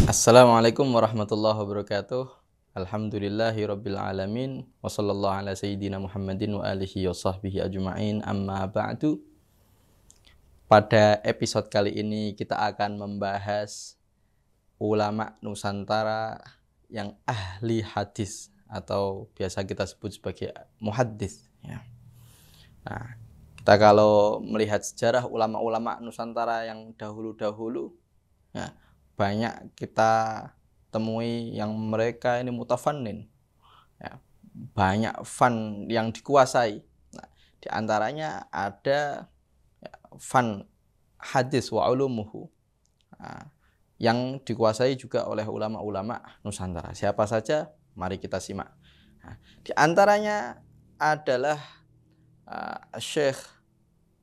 Assalamualaikum warahmatullahi wabarakatuh. Alhamdulillahi rabbil alamin. Wa sallallahu ala sayyidina Muhammadin wa alihi wa sahbihi ajma'in. Amma ba'du. Pada episode kali ini kita akan membahas ulama Nusantara yang ahli hadis atau biasa kita sebut sebagai muhaddis ya. Nah, kita kalau melihat sejarah ulama-ulama Nusantara yang dahulu-dahulu ya, banyak kita temui yang mereka ini mutafannin ya, banyak fan yang dikuasai. Nah, di antaranya ada ya, fan hadis wa ulumuhu, nah, yang dikuasai juga oleh ulama-ulama Nusantara. Siapa saja? Mari kita simak. Nah, di antaranya adalah Syekh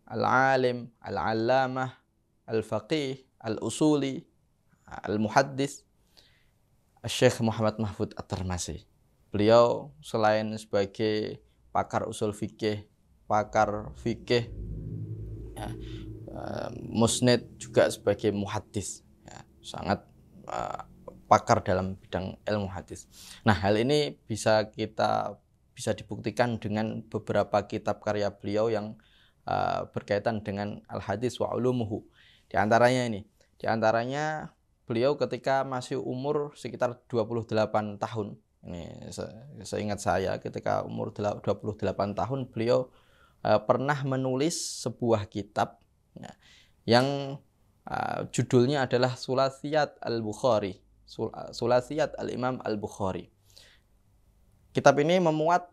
Al-Alim, Al-Allamah, Al-Faqih, Al-Usuli, Al-Muhaddis, Syekh Muhammad Mahfud At-Tarmasi. Beliau selain sebagai pakar usul fikih, pakar fikih, ya, musnid, juga sebagai muhaddis, ya, sangat pakar dalam bidang ilmu hadis. Nah, hal ini bisa dibuktikan dengan beberapa kitab karya beliau yang berkaitan dengan al-hadis wa ulumuhu. Di antaranya beliau ketika masih umur sekitar 28 tahun. Ini seingat saya ketika umur 28 tahun beliau pernah menulis sebuah kitab ya, yang judulnya adalah Sulasiyat Al-Bukhari, Sulasiyat Al-Imam Al-Bukhari. Kitab ini memuat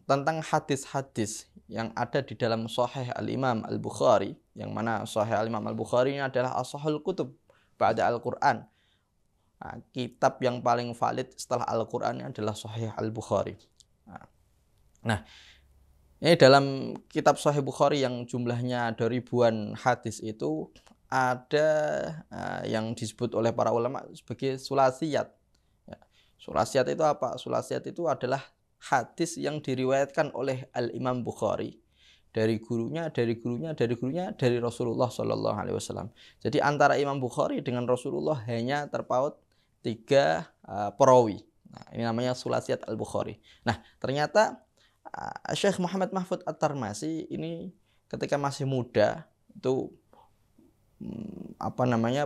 tentang hadis-hadis yang ada di dalam Sahih Al-Imam Al-Bukhari, yang mana Sahih Al-Imam Al-Bukhari ini adalah ashahul kutub ba'da Al-Quran. Nah, kitab yang paling valid setelah Al-Quran adalah Sahih Al-Bukhari. Nah, ini dalam kitab Sahih Bukhari yang jumlahnya ada ribuan hadis itu ada yang disebut oleh para ulama sebagai sulasiyat. Ya, sulasiyat itu apa? Sulasiyat itu adalah hadis yang diriwayatkan oleh Al-Imam Bukhari dari gurunya, dari Rasulullah Shallallahu Alaihi Wasallam. Jadi antara Imam Bukhari dengan Rasulullah hanya terpaut 3 perawi. Nah, ini namanya Sulasiyat Al-Bukhari. Nah, ternyata Syekh Muhammad Mahfud At-Tarmasi ini ketika masih muda itu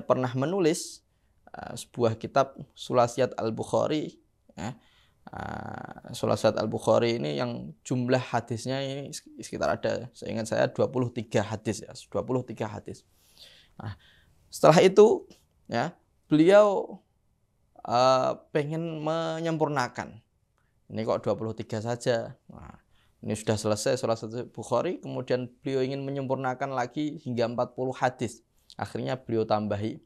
pernah menulis sebuah kitab Sulasiyat Al-Bukhari ya. Sulasiyat Al-Bukhari ini yang jumlah hadisnya ini sekitar ada, seingat saya 23 hadis ya, 23 hadis. Nah, setelah itu ya, beliau pengen menyempurnakan. Ini kok 23 saja. Nah, ini sudah selesai Sulasiyat Bukhari, kemudian beliau ingin menyempurnakan lagi hingga 40 hadis. Akhirnya beliau tambahi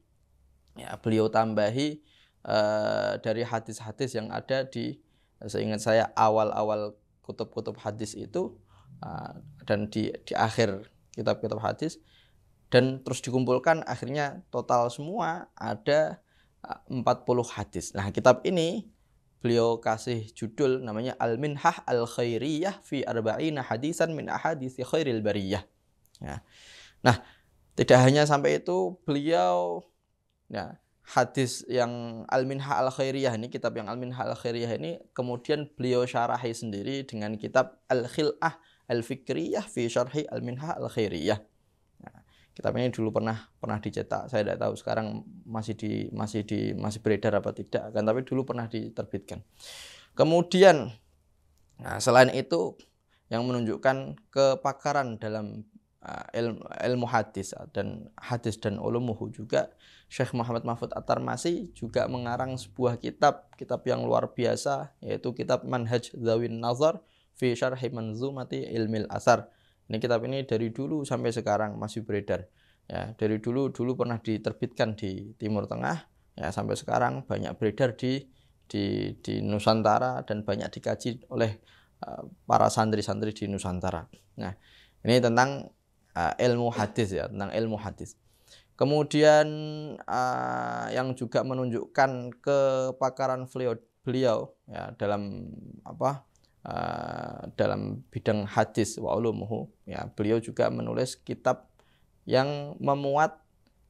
dari hadis-hadis yang ada di, seingat saya awal-awal kutub-kutub hadis itu dan di akhir kitab-kitab hadis, dan terus dikumpulkan, akhirnya total semua ada 40 hadis. Nah, kitab ini beliau kasih judul namanya Al-Minhah Al-Khairiyah fi Arba'ina Hadisan min Ahaditsi Khairil Bariyah ya. Nah, tidak hanya sampai itu, beliau ya, hadis yang Al-Minhah Al-Khairiyah ini, kitab yang Al-Minhah Al-Khairiyah ini kemudian beliau syarahi sendiri dengan kitab Al-Khil'ah Al-Fikriyah fi Syarhi Al-Minhah Al-Khairiyah. Nah, kitab ini dulu pernah dicetak, saya tidak tahu sekarang masih beredar apa tidak, kan, tapi dulu pernah diterbitkan. Kemudian selain itu, yang menunjukkan kepakaran dalam ilmu hadis dan ulumuhu juga, Syekh Muhammad Mahfud At-Tarmasi juga mengarang sebuah kitab yang luar biasa, yaitu kitab Manhaj Dzawin Nazar fi Syarhi Manzumati Ilmil Asar. Ini kitab ini dari dulu sampai sekarang masih beredar ya, dari dulu pernah diterbitkan di Timur Tengah ya, sampai sekarang banyak beredar di Nusantara dan banyak dikaji oleh para santri-santri di Nusantara. Nah, ini tentang ilmu hadis ya, tentang ilmu hadis. Kemudian yang juga menunjukkan kepakaran beliau ya dalam bidang hadis wa ulumuhu ya, beliau juga menulis kitab yang memuat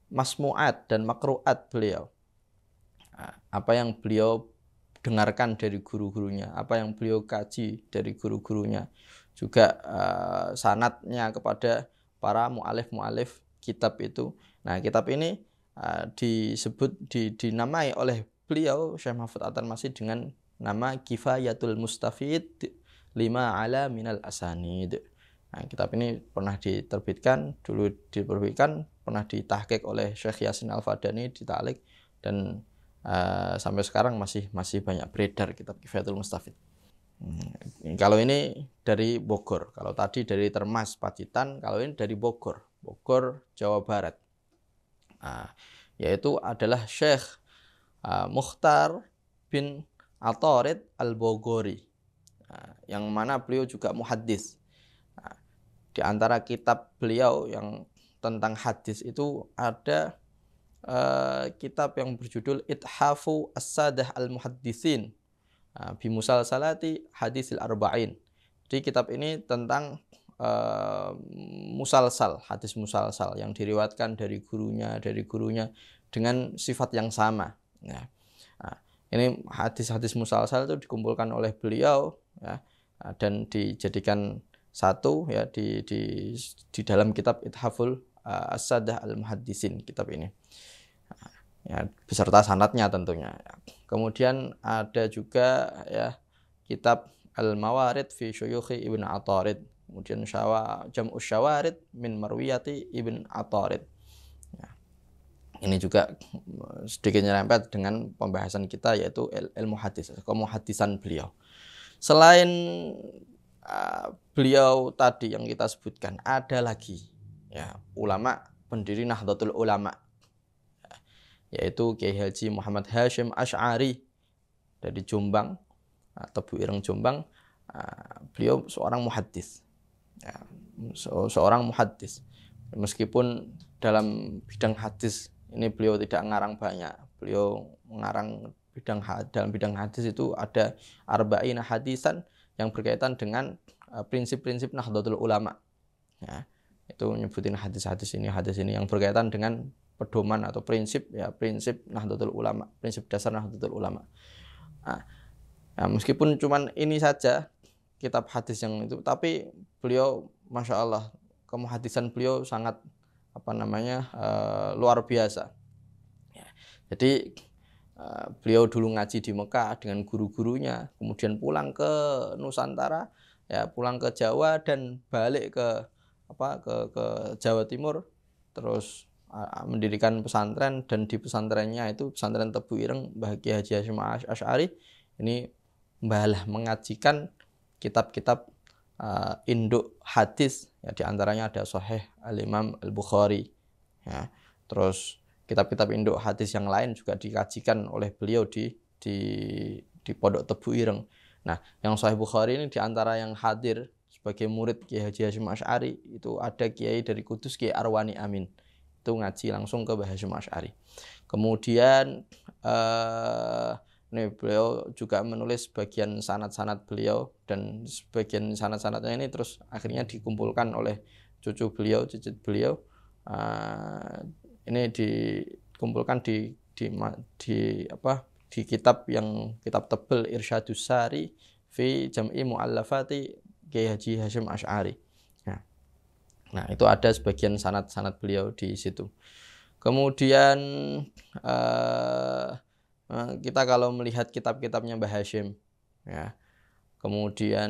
masmu'at dan makru'at beliau. apa yang beliau dengarkan dari guru-gurunya, apa yang beliau kaji dari guru-gurunya, juga sanadnya kepada para mu'alif kitab itu. Nah, kitab ini dinamai oleh beliau Syekh Mahfud At-Tarmasi dengan nama Kifayatul Mustafid lima ala minal asanid. Nah, kitab ini pernah diterbitkan, pernah ditahqiq oleh Syekh Yasin Al-Fadani, ditalik, dan sampai sekarang masih banyak beredar kitab Kifayatul Mustafid. Kalau ini dari Bogor, kalau tadi dari Termas Pacitan, kalau ini dari Bogor, Jawa Barat. Yaitu adalah Syekh Mukhtar bin Atarid Al-Bogori, yang mana beliau juga muhaddis. Di antara kitab beliau yang tentang hadis itu ada kitab yang berjudul Ithafu As-Sadah Al-Muhaddisin Bimusal Salati Hadisil Arba'in. Jadi kitab ini tentang musalsal, hadis musalsal yang diriwayatkan dari gurunya dengan sifat yang sama. Nah, ini hadis-hadis musalsal itu dikumpulkan oleh beliau, ya, dan dijadikan satu, ya, di dalam kitab Ithaful As-Sadah Al-Muhaddisin, kitab ini, ya, beserta sanadnya tentunya. Kemudian ada juga, ya, kitab Al-Mawarid fi Syuyukhi Ibn Atarid, kemudian Jam'us Syawarid min Marwiyati Ibn Atarid. Ya. Ini juga sedikit nyerempet dengan pembahasan kita, yaitu ilmu hadis, kemuhadisan beliau. Selain beliau tadi yang kita sebutkan, ada lagi, ya, ulama pendiri Nahdlatul Ulama, yaitu Kiai Haji Muhammad Hashim Asy'ari dari Jombang, Tebu Ireng Jombang. Beliau seorang muhaddis, ya, seorang muhaddis. Meskipun dalam bidang hadis ini beliau tidak ngarang banyak, beliau mengarang dalam bidang hadis itu ada arba'ina hadisan yang berkaitan dengan prinsip-prinsip Nahdlatul Ulama, ya, itu nyebutin hadis ini yang berkaitan dengan pedoman atau prinsip, ya, prinsip Nahdlatul Ulama, prinsip dasar Nahdlatul Ulama. Nah, meskipun cuman ini saja kitab hadis yang itu, tapi beliau, masya Allah, kemuhadisan beliau sangat luar biasa. Ya, jadi beliau dulu ngaji di Mekah dengan guru-gurunya, kemudian pulang ke Nusantara, ya, pulang ke Jawa dan balik ke Jawa Timur, terus mendirikan pesantren, dan di pesantrennya itu pesantren Tebu Ireng Mbah Kiai Haji Hasyim Asy'ari ini mengajikan kitab-kitab induk hadis, ya, diantaranya ada Sahih Al-Imam Al-Bukhari, ya, terus kitab-kitab induk hadis yang lain juga dikajikan oleh beliau di Pondok Tebu Ireng. Nah, yang Sahih Bukhari ini diantara yang hadir sebagai murid Kiai Haji Hasyim Asy'ari itu ada Kiai dari Kudus, Kiai Arwani Amin, itu ngaji langsung ke Mbah Hasyim Asy'ari. Kemudian beliau juga menulis bagian sanad-sanad beliau, dan sebagian sanad-sanadnya ini terus akhirnya dikumpulkan oleh cicit beliau. Ini dikumpulkan di kitab tebel Irsyadus Sari fi Jam'i Mu'allafati Kiai Haji Hasyim Asy'ari. Nah, itu ada sebagian sanad-sanad beliau di situ. Kemudian kita kalau melihat kitab-kitabnya Mbah Hasyim, ya, kemudian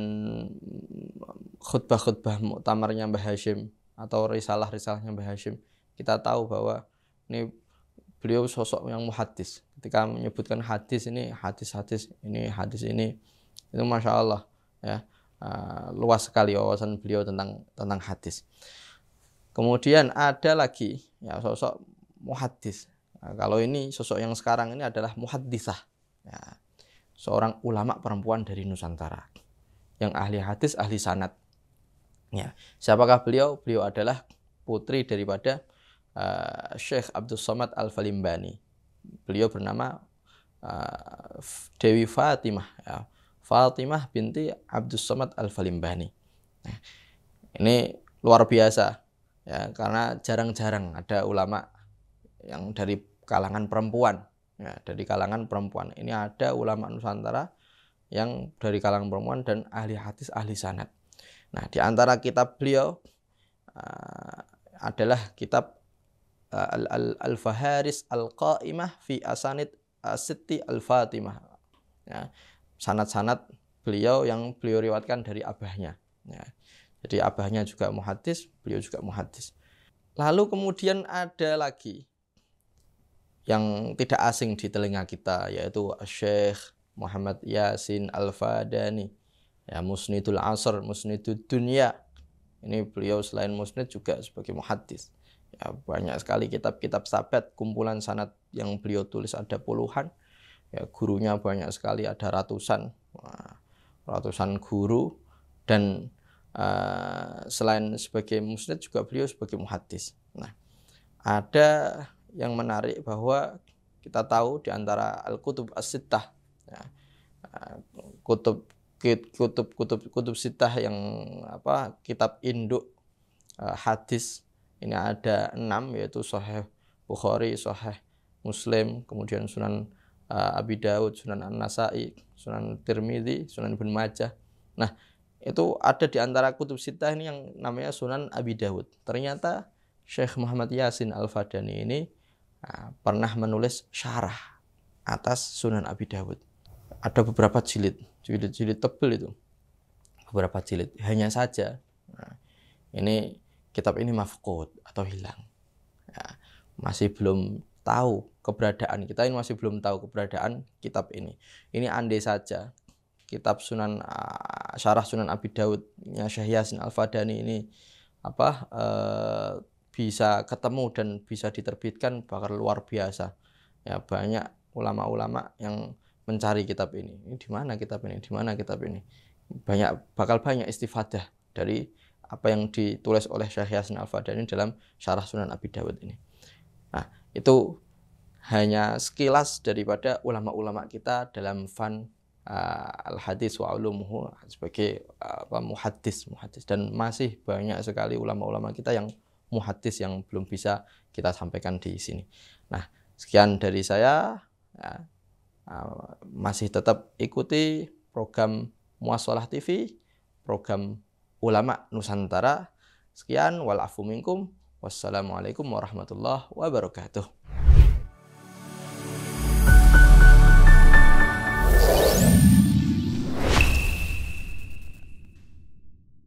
khutbah-khutbah muktamarnya Mbah Hasyim atau risalah-risalahnya Mbah Hasyim, kita tahu bahwa ini beliau sosok yang muhaddis. Ketika menyebutkan hadis ini, hadis ini, itu masya Allah, ya, luas sekali wawasan beliau tentang hadis. Kemudian ada lagi, ya, sosok muhaddis. Nah, kalau ini sosok yang sekarang ini adalah muhaddisah, ya, seorang ulama perempuan dari Nusantara yang ahli hadis, ahli sanad. Ya, siapakah beliau? Beliau adalah putri daripada Syekh Abdus Somad Al-Falimbani. Beliau bernama Dewi Fatimah, ya, Fatimah binti Abdus Somad Al-Falimbani. Nah, ini luar biasa, ya, karena jarang-jarang ada ulama yang dari kalangan perempuan, Ya, dari kalangan perempuan. Ini ada ulama Nusantara yang dari kalangan perempuan dan ahli hadis, ahli sanad. Nah, di antara kitab beliau adalah kitab Al-Faharis Al-Qa'imah fi Asanid Siti Al-Fatimah. Ya, sanad-sanad beliau yang beliau riwayatkan dari abahnya. Ya, jadi abahnya juga muhaddis, beliau juga muhaddis. Lalu kemudian ada lagi yang tidak asing di telinga kita, yaitu Syekh Muhammad Yasin Al-Fadani, ya, Musnidul Asr, Musnidul Dunya. Ini beliau selain musnid juga sebagai muhaddis. Ya, banyak sekali kitab-kitab sabat, kumpulan sanad yang beliau tulis ada puluhan. Ya, gurunya banyak sekali, ada ratusan, ratusan guru. Dan selain sebagai musnid juga beliau sebagai muhaddis. Nah, ada yang menarik bahwa kita tahu di antara al-kutub as-sittah, ya, kutub sittah yang kitab induk hadis ini ada 6, yaitu Sahih Bukhari, Sahih Muslim, kemudian Sunan Abi Daud, Sunan An-Nasai, Sunan Tirmidzi, Sunan Ibnu Majah. Nah, itu ada di antara kutub sittah ini yang namanya Sunan Abi Daud. Ternyata Syekh Muhammad Yasin Al-Fadani ini pernah menulis syarah atas Sunan Abi Dawud. Ada beberapa jilid tebal itu, beberapa jilid. Hanya saja, ini kitab ini mafqud atau hilang. Ya, masih belum tahu keberadaan, kita ini masih belum tahu keberadaan kitab ini. Ini andai saja kitab syarah Sunan Abi Dawud-nya Syekh Yasin Al-Fadani ini bisa ketemu dan bisa diterbitkan, bakal luar biasa. Ya, banyak ulama-ulama yang mencari kitab ini. Ini di mana kitab ini? Di mana kitab ini? Bakal banyak istifadah dari apa yang ditulis oleh Syekh Yasin Al-Fadani dalam syarah Sunan Abi Dawud ini. Nah, itu hanya sekilas daripada ulama-ulama kita dalam fan al-hadis wa ulumuhu sebagai muhaddis, dan masih banyak sekali ulama-ulama kita yang muhaddis yang belum bisa kita sampaikan di sini. Nah, sekian dari saya. Ya, masih tetap ikuti program Muassalah TV, program Ulama Nusantara. Sekian, wal afu minkum. Wassalamualaikum warahmatullahi wabarakatuh.